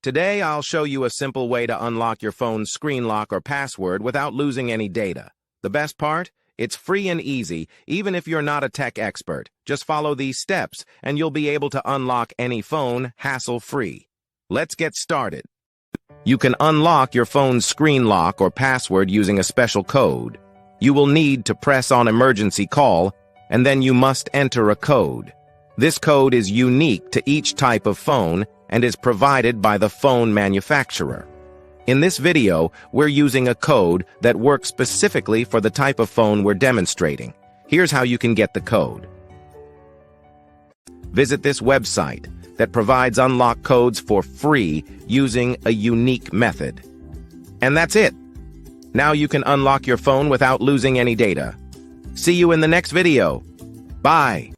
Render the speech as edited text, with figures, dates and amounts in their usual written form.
Today, I'll show you a simple way to unlock your phone's screen lock or password without losing any data. The best part? It's free and easy, even if you're not a tech expert. Just follow these steps, and you'll be able to unlock any phone hassle-free. Let's get started. You can unlock your phone's screen lock or password using a special code. You will need to press on emergency call, and then you must enter a code. This code is unique to each type of phone and is provided by the phone manufacturer. In this video, we're using a code that works specifically for the type of phone we're demonstrating. Here's how you can get the code. Visit this website that provides unlock codes for free using a unique method. And that's it. Now you can unlock your phone without losing any data. See you in the next video. Bye.